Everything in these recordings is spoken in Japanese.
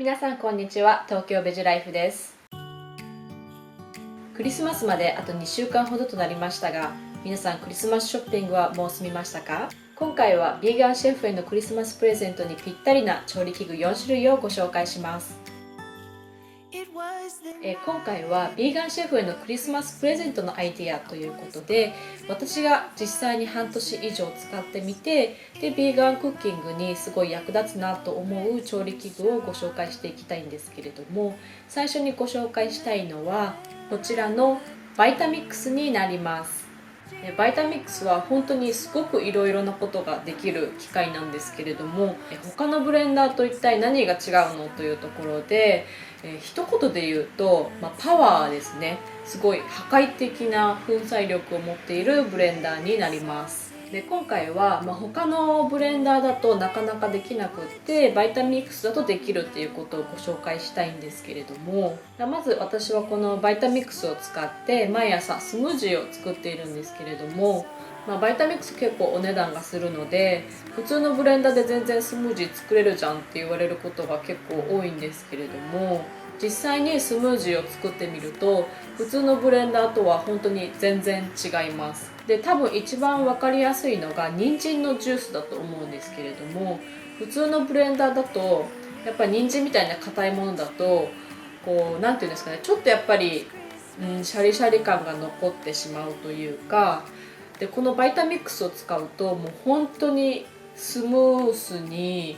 皆さんこんにちは。東京ベジライフです。クリスマスまであと2週間ほどとなりましたが、皆さんクリスマスショッピングはもう済みましたか？今回はビーガンシェフへのクリスマスプレゼントにぴったりな調理器具4種類をご紹介します。今回はビーガンシェフへのクリスマスプレゼントのアイディアということで、私が実際に半年以上使ってみて、でビーガンクッキングにすごい役立つなと思う調理器具をご紹介していきたいんですけれども、最初にご紹介したいのはこちらのバイタミックスになります。バイタミックスは本当にすごくいろいろなことができる機械なんですけれども、他のブレンダーと一体何が違うのというところで、一言で言うと、パワーですね。すごい破壊的な粉砕力を持っているブレンダーになります。で今回は、他のブレンダーだとなかなかできなくって、バイタミックスだとできるっていうことをご紹介したいんですけれども、まず私はこのバイタミックスを使って毎朝スムージーを作っているんですけれども、バイタミックス結構お値段がするので、普通のブレンダーで全然スムージー作れるじゃんって言われることが結構多いんですけれども、実際にスムージーを作ってみると普通のブレンダーとは本当に全然違います。で多分一番分かりやすいのが人参のジュースだと思うんですけれども、普通のブレンダーだとやっぱり人参みたいな硬いものだとこうなんていうんですかね、ちょっとやっぱり、シャリシャリ感が残ってしまうというか、でこのバイタミックスを使うともう本当にスムースに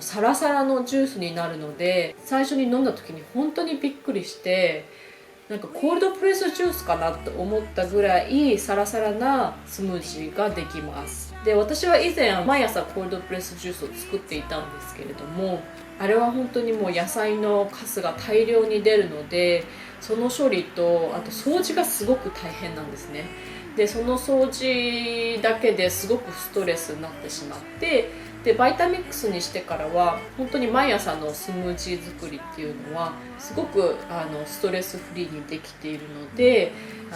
サラサラのジュースになるので、最初に飲んだ時に本当にびっくりして、なんかコールドプレスジュースかなと思ったぐらいサラサラなスムージーができます。で私は以前毎朝コールドプレスジュースを作っていたんですけれども、あれは本当にもう野菜のカスが大量に出るので、その処理とあと掃除がすごく大変なんですね。でその掃除だけですごくストレスになってしまって、でバイタミックスにしてからは本当に毎朝のスムージー作りっていうのはすごくストレスフリーにできているので、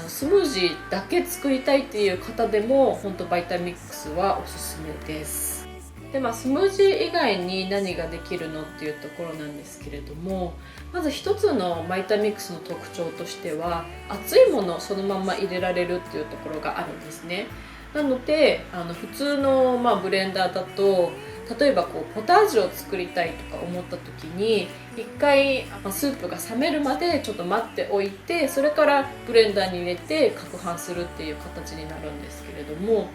スムージーだけ作りたいっていう方でも本当バイタミックスはおすすめです。でスムージー以外に何ができるのっていうところなんですけれども、まず一つのバイタミックスの特徴としては熱いものをそのまま入れられるっていうところがあるんですね。なので普通の、ブレンダーだと例えばポタージュを作りたいとか思った時に一回、スープが冷めるまでちょっと待っておいて、それからブレンダーに入れて攪拌するっていう形になるんですけれども、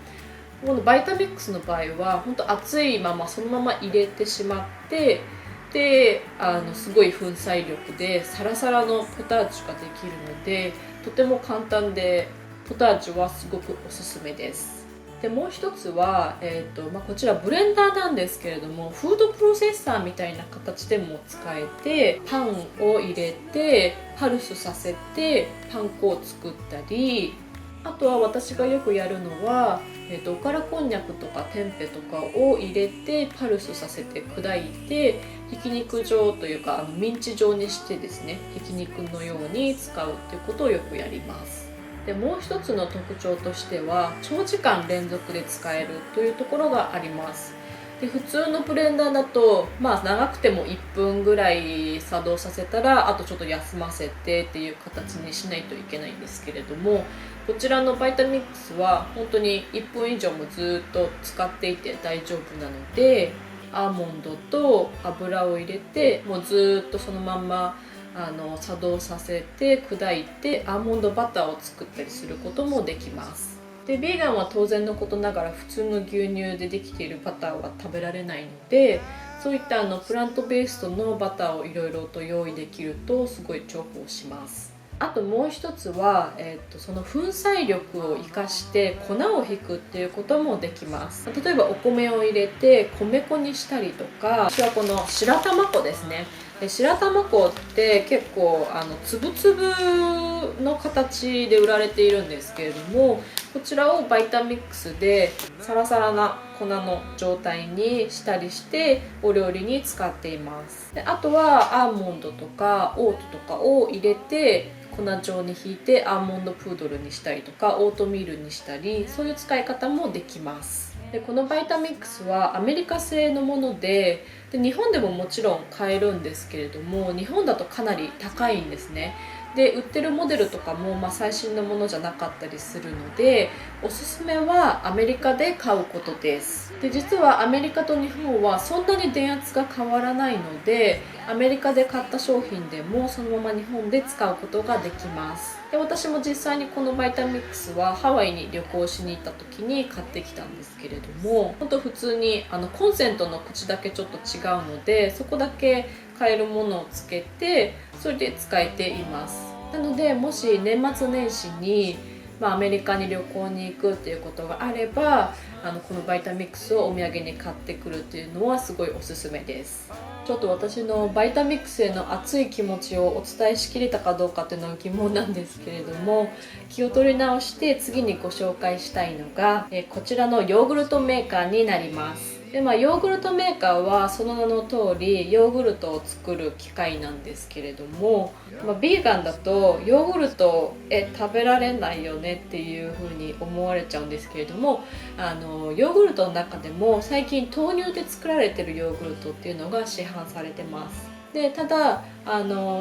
このバイタミックスの場合は本当熱いままそのまま入れてしまって、ですごい粉砕力でサラサラのポタージュができるので、とても簡単でポタージュはすごくおすすめです。でもう一つは、こちらブレンダーなんですけれども、フードプロセッサーみたいな形でも使えて、パンを入れてパルスさせてパン粉を作ったり、あとは私がよくやるのは、おからこんにゃくとかテンペとかを入れてパルスさせて砕いて、ひき肉状というかミンチ状にしてですね、ひき肉のように使うっていうことをよくやります。でもう一つの特徴としては長時間連続で使えるというところがあります。で普通のブレンダーだと、長くても1分ぐらい作動させたらあとちょっと休ませてっていう形にしないといけないんですけれども、こちらのバイタミックスは本当に1分以上もずっと使っていて大丈夫なので、アーモンドと油を入れてもうずっとそのまんま作動させて砕いてアーモンドバターを作ったりすることもできます。でビーガンは当然のことながら普通の牛乳でできているバターは食べられないので、そういったプラントベースのバターをいろいろと用意できるとすごい重宝します。あともう一つは、その粉砕力を生かして粉をひくっていうこともできます。例えばお米を入れて米粉にしたりとか、私はこの白玉粉ですね。白玉粉って結構つぶつぶの形で売られているんですけれども、こちらをバイタミックスでサラサラな粉の状態にしたりしてお料理に使っています。であとはアーモンドとかオートとかを入れて粉状にひいてアーモンドプードルにしたりとかオートミールにしたり、そういう使い方もできます。でこのバイタミックスはアメリカ製のもので、日本でももちろん買えるんですけれども、日本だとかなり高いんですね。で売ってるモデルとかも、最新のものじゃなかったりするので、おすすめはアメリカで買うことです。で実はアメリカと日本はそんなに電圧が変わらないので、アメリカで買った商品でもそのまま日本で使うことができます。で私も実際にこのバイタミックスはハワイに旅行しに行った時に買ってきたんですけれども、本当普通にコンセントの口だけちょっと違うので、そこだけ買えるものをつけてそれで使えています。なのでもし年末年始にアメリカに旅行に行くっていうことがあれば、このバイタミックスをお土産に買ってくるっていうのはすごいおすすめです。ちょっと私のバイタミックスへの熱い気持ちをお伝えしきれたかどうかっていうのは疑問なんですけれども、気を取り直して次にご紹介したいのがこちらのヨーグルトメーカーになります。でヨーグルトメーカーはその名の通りヨーグルトを作る機械なんですけれども、ビーガンだとヨーグルト食べられないよねっていう風に思われちゃうんですけれども、ヨーグルトの中でも最近豆乳で作られてるヨーグルトっていうのが市販されてます。でただ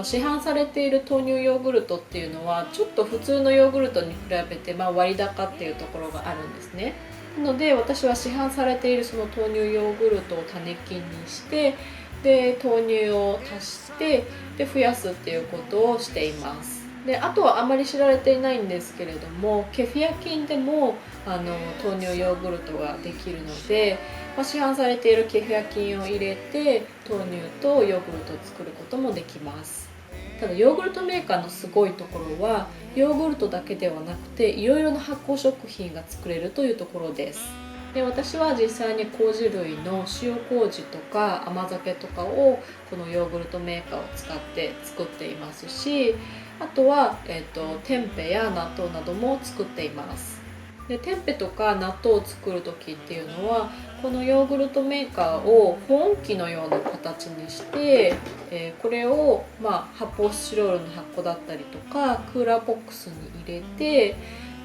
市販されている豆乳ヨーグルトっていうのはちょっと普通のヨーグルトに比べて割高っていうところがあるんですね。なので私は市販されているその豆乳ヨーグルトを種菌にして、で豆乳を足してで増やすっていうことをしています。であとはあまり知られていないんですけれども、ケフィア菌でも豆乳ヨーグルトができるので、市販されているケフィア菌を入れて豆乳とヨーグルトを作ることもできます。ただヨーグルトメーカーのすごいところは、ヨーグルトだけではなくていろいろな発酵食品が作れるというところです。で私は実際に麹類の塩麹とか甘酒とかをこのヨーグルトメーカーを使って作っていますし、あとは、テンペや納豆なども作っています。でテンペとか納豆を作る時っていうのは、このヨーグルトメーカーを保温器のような形にして、これを、発泡スチロールの箱だったりとかクーラーボックスに入れて、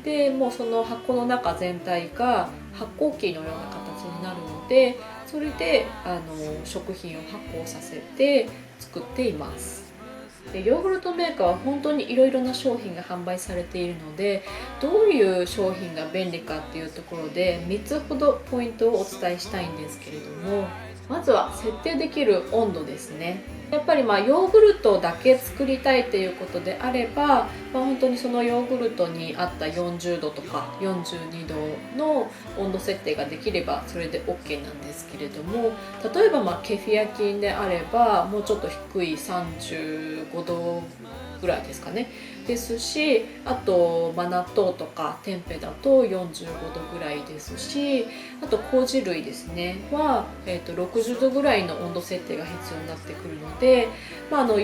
でもうその箱の中全体が発酵機のような形になるので、それで食品を発酵させて作っています。でヨーグルトメーカーは本当にいろいろな商品が販売されているので、どういう商品が便利かっていうところで3つほどポイントをお伝えしたいんですけれども、まずは設定できる温度ですね。やっぱりヨーグルトだけ作りたいということであれば、本当にそのヨーグルトに合った40度とか42度の温度設定ができればそれで OK なんですけれども、例えばケフィア菌であればもうちょっと低い35度ぐらいですかね、ですし、あと、納豆とかテンペだと45度ぐらいですし、あと麹類ですねは、60度ぐらいの温度設定が必要になってくるので、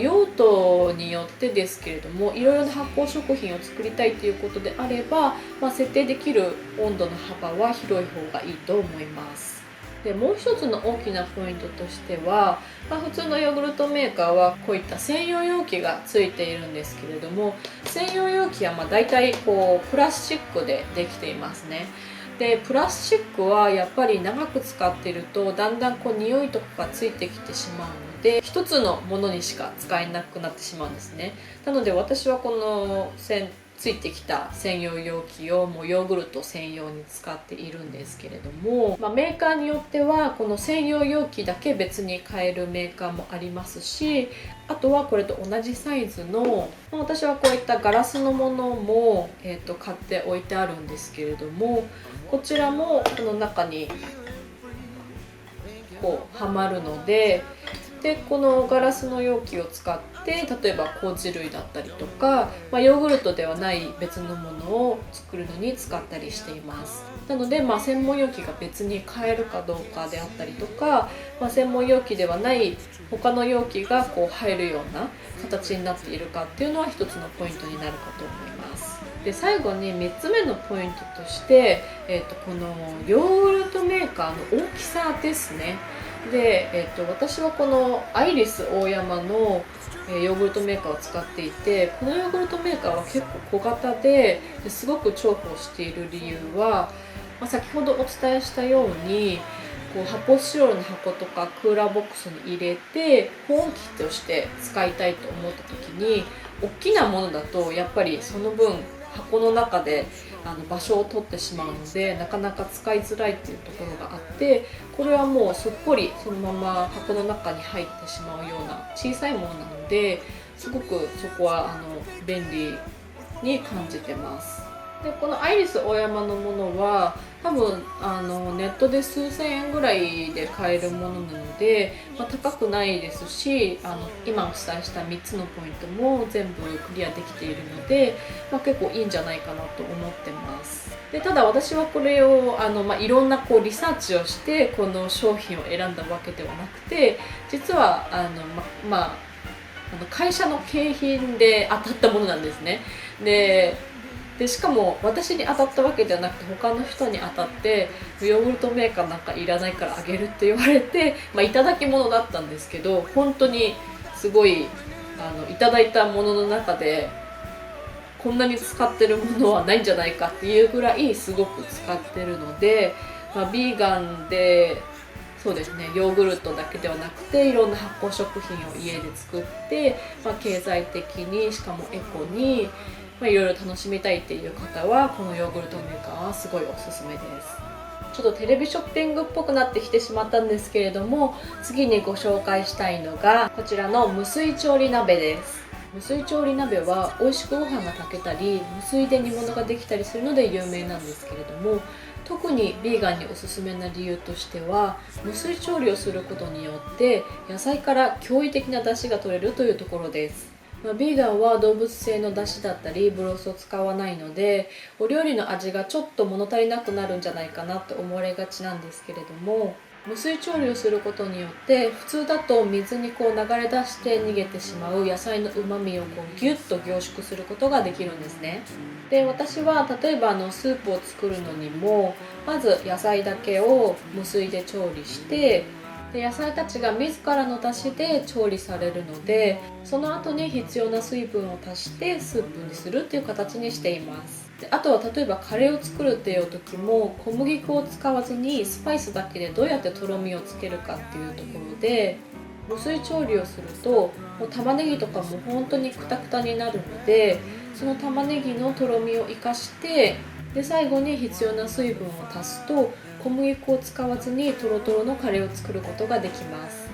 用途によってですけれども、いろいろな発酵食品を作りたいということであれば、設定できる温度の幅は広い方がいいと思います。でもう一つの大きなポイントとしては、普通のヨーグルトメーカーはこういった専用容器がついているんですけれども、専用容器は大体プラスチックでできていますね。でプラスチックはやっぱり長く使っているとだんだん匂いとかがついてきてしまうので、一つのものにしか使えなくなってしまうんですね。なので私はこのついてきた専用容器をもうヨーグルト専用に使っているんですけれども、メーカーによってはこの専用容器だけ別に買えるメーカーもありますし、あとはこれと同じサイズの、私はこういったガラスのものも、買って置いてあるんですけれども、こちらもこの中にはまるので、このガラスの容器を使って例えば麹類だったりとか、ヨーグルトではない別のものを作るのに使ったりしています。なので、専門容器が別に買えるかどうかであったりとか、専門容器ではない他の容器が入るような形になっているかっていうのは一つのポイントになるかと思います。で最後に3つ目のポイントとして、このヨーグルトメーカーの大きさですね。で、私はこのアイリスオーヤマのヨーグルトメーカーを使っていて、このヨーグルトメーカーは結構小型ですごく重宝している理由は、先ほどお伝えしたようにこう発泡スチロールの箱とかクーラーボックスに入れて保温器として使いたいと思った時に、大きなものだとやっぱりその分箱の中で場所を取ってしまうので、なかなか使いづらいっていうところがあって、これはもうすっぽりそのまま箱の中に入ってしまうような小さいものなので、すごくそこは便利に感じてます。でこのアイリスオーヤマのものは多分ネットで数千円ぐらいで買えるものなので、高くないですし、今お伝えした3つのポイントも全部クリアできているので、結構いいんじゃないかなと思ってます。でただ私はこれをいろんなリサーチをしてこの商品を選んだわけではなくて、実は会社の景品で当たったものなんですね。でしかも私に当たったわけじゃなくて他の人に当たって、ヨーグルトメーカーなんかいらないからあげるって言われて、いただき物だったんですけど、本当にすごいいただいたものの中でこんなに使ってるものはないんじゃないかっていうぐらいすごく使ってるので、ビーガンでそうですね、ヨーグルトだけではなくていろんな発酵食品を家で作って、経済的にしかもエコにいろいろ楽しみたいっていう方はこのヨーグルトメーカーはすごいおすすめです。ちょっとテレビショッピングっぽくなってきてしまったんですけれども、次にご紹介したいのがこちらの無水調理鍋です。無水調理鍋は美味しくご飯が炊けたり無水で煮物ができたりするので有名なんですけれども、特にビーガンにおすすめな理由としては、無水調理をすることによって野菜から驚異的な出汁が取れるというところです。ビーガンは動物性の出汁だったりブロスを使わないので、お料理の味がちょっと物足りなくなるんじゃないかなと思われがちなんですけれども、無水調理をすることによって普通だと水に流れ出して逃げてしまう野菜のうまみをギュッと凝縮することができるんですね。で私は例えばスープを作るのにも、まず野菜だけを無水で調理して、で野菜たちが自らの出汁で調理されるので、その後に必要な水分を足してスープにするっていう形にしています。であとは例えばカレーを作るっていう時も小麦粉を使わずにスパイスだけでどうやってとろみをつけるかっていうところで、無水調理をするともう玉ねぎとかも本当にクタクタになるので、その玉ねぎのとろみを生かして、で最後に必要な水分を足すと小麦粉を使わずにトロトロのカレーを作ることができます。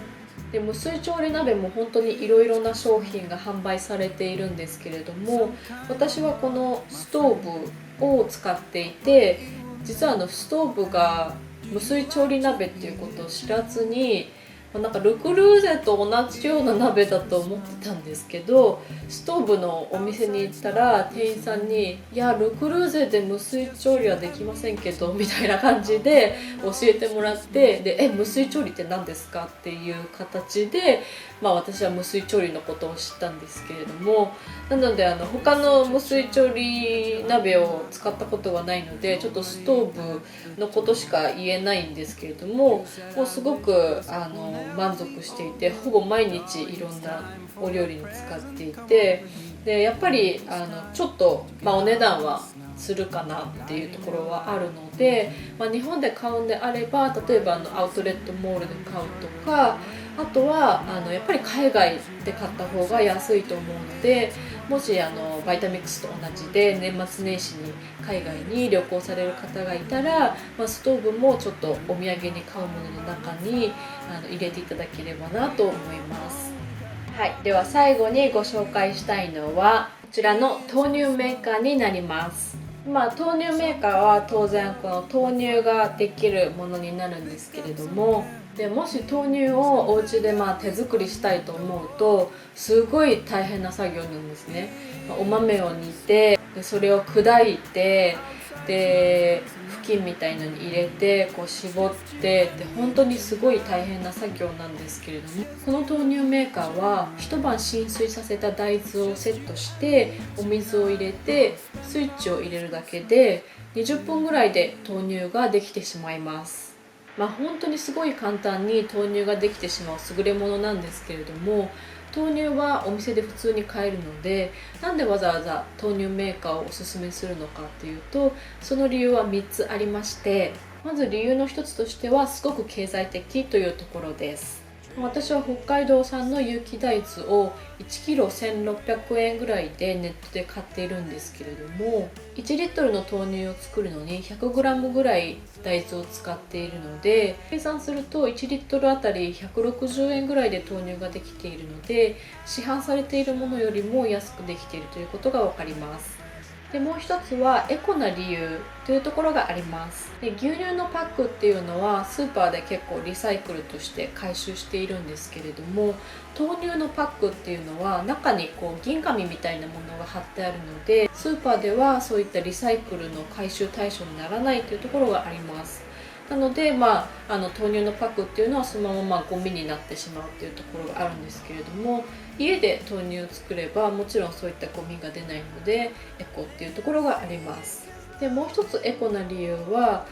で無水調理鍋も本当にいろいろな商品が販売されているんですけれども、私はこのストーブを使っていて、実はストーブが無水調理鍋っていうことを知らずに、なんかルクルーゼと同じような鍋だと思ってたんですけど、ストーブのお店に行ったら店員さんに「いやルクルーゼで無水調理はできませんけど」みたいな感じで教えてもらって、で無水調理って何ですかっていう形で、私は無水調理のことを知ったんですけれども、なので他の無水調理鍋を使ったことがないので、ちょっとストーブのことしか言えないんですけれども、もうすごく満足していて、ほぼ毎日いろんなお料理に使っていて、でやっぱりちょっと、お値段はするかなっていうところはあるので、日本で買うんであれば例えばアウトレットモールで買うとか、あとはやっぱり海外で買った方が安いと思うので、もしバイタミックスと同じで年末年始に海外に旅行される方がいたら、ストーブもちょっとお土産に買うものの中に入れていただければなと思います。はい、では最後にご紹介したいのはこちらの豆乳メーカーになります。豆乳メーカーは当然この豆乳ができるものになるんですけれども、でもし豆乳をお家で手作りしたいと思うとすごい大変な作業なんですね。お豆を煮て、でそれを砕いて、で布巾みたいのに入れて絞ってで、本当にすごい大変な作業なんですけれども、この豆乳メーカーは一晩浸水させた大豆をセットしてお水を入れてスイッチを入れるだけで20分ぐらいで豆乳ができてしまいます。本当にすごい簡単に豆乳ができてしまう優れものなんですけれども、豆乳はお店で普通に買えるので、なんでわざわざ豆乳メーカーをおすすめするのかっていうと、その理由は3つありまして、まず理由の1つとしてはすごく経済的というところです。私は北海道産の有機大豆を 1kg1600 円ぐらいでネットで買っているんですけれども、1リットルの豆乳を作るのに 100g ぐらい大豆を使っているので、計算すると1リットルあたり160円ぐらいで豆乳ができているので、市販されているものよりも安くできているということがわかります。でもう一つはエコな理由というところがあります。で、牛乳のパックっていうのはスーパーで結構リサイクルとして回収しているんですけれども、豆乳のパックっていうのは中に銀紙みたいなものが貼ってあるので、スーパーではそういったリサイクルの回収対象にならないというところがあります。なので、豆乳のパックっていうのはそのままゴミになってしまうっていうところがあるんですけれども、家で豆乳を作ればもちろんそういったゴミが出ないのでエコっていうところがあります。で、もう一つエコな理由は、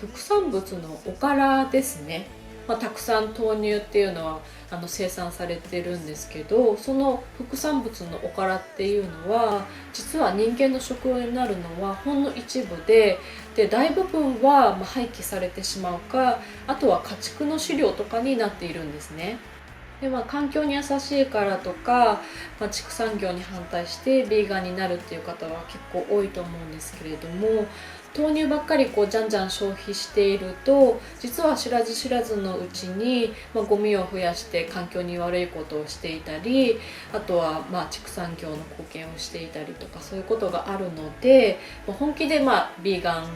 副産物のおからですね。たくさん豆乳っていうのは生産されてるんですけど、その副産物のおからっていうのは実は人間の食用になるのはほんの一部で、大部分は廃棄されてしまうか、あとは家畜の飼料とかになっているんですね。で、環境に優しいからとか、畜産業に反対してビーガンになるっていう方は結構多いと思うんですけれども、豆乳ばっかりじゃんじゃん消費していると、実は知らず知らずのうちに、ゴミを増やして環境に悪いことをしていたり、あとは畜産業の貢献をしていたりとか、そういうことがあるので、本気でビーガン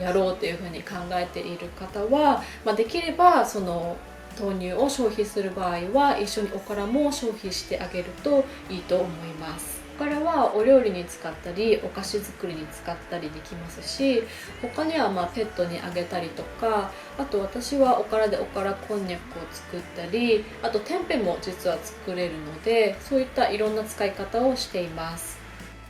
やろうというふうに考えている方は、できればその豆乳を消費する場合は一緒におからも消費してあげるといいと思います。おからはお料理に使ったりお菓子作りに使ったりできますし、他にはペットにあげたりとか、あと私はおからでおからこんにゃくを作ったり、あと天日も実は作れるので、そういったいろんな使い方をしています。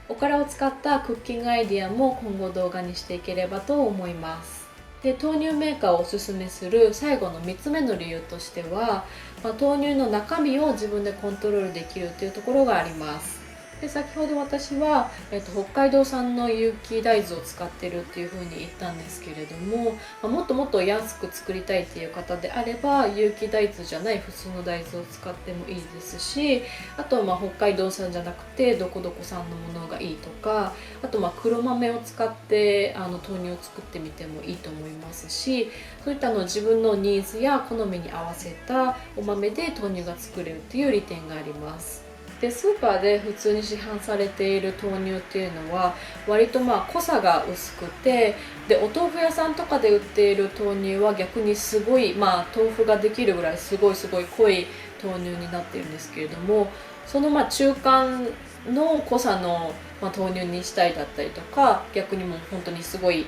おからを使ったクッキングアイディアも今後動画にしていければと思います。で、豆乳メーカーをおすすめする最後の3つ目の理由としては、豆乳の中身を自分でコントロールできるというところがあります。で、先ほど私は、北海道産の有機大豆を使ってるっていう風に言ったんですけれども、もっともっと安く作りたいっていう方であれば有機大豆じゃない普通の大豆を使ってもいいですし、あとは北海道産じゃなくてどこどこ産のものがいいとか、あと黒豆を使って豆乳を作ってみてもいいと思いますし、そういった自分のニーズや好みに合わせたお豆で豆乳が作れるっていう利点があります。で、スーパーで普通に市販されている豆乳っていうのは割と濃さが薄くて、で、お豆腐屋さんとかで売っている豆乳は逆にすごい、豆腐ができるぐらいすごい濃い豆乳になっているんですけれども、その中間の濃さの豆乳にしたいだったりとか、逆にもう本当にすごい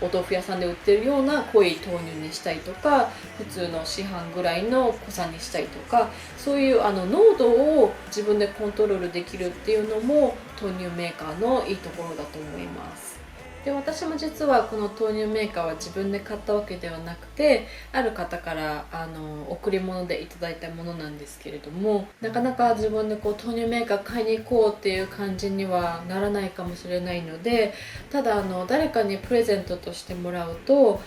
お豆腐屋さんで売ってるような濃い豆乳にしたいとか、普通の市販ぐらいの濃さにしたいとか、そういう濃度を自分でコントロールできるっていうのも豆乳メーカーのいいところだと思います。で、私も実はこの豆乳メーカーは自分で買ったわけではなくて、ある方から贈り物でいただいたものなんですけれども、なかなか自分で豆乳メーカー買いに行こうっていう感じにはならないかもしれないので、ただ誰かにプレゼントとしてもらうと、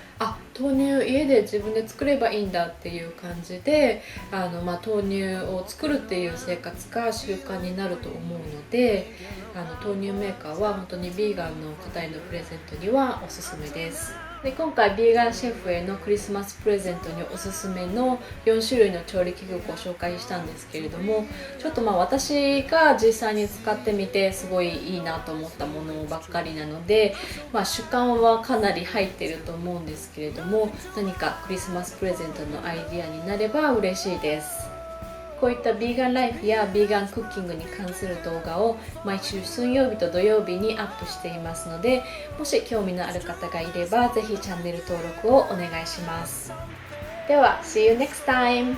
豆乳家で自分で作ればいいんだっていう感じで豆乳を作るっていう生活が習慣になると思うので、豆乳メーカーは本当にビーガンの方へのプレゼントにはおすすめです。で、今回ビーガンシェフへのクリスマスプレゼントにおすすめの4種類の調理器具をご紹介したんですけれども、ちょっと私が実際に使ってみてすごいいいなと思ったものばっかりなので、主観はかなり入っていると思うんですけれども、何かクリスマスプレゼントのアイディアになれば嬉しいです。こういったビーガンライフやビーガンクッキングに関する動画を毎週水曜日と土曜日にアップしていますので、もし興味のある方がいればぜひチャンネル登録をお願いします。では、See you next time!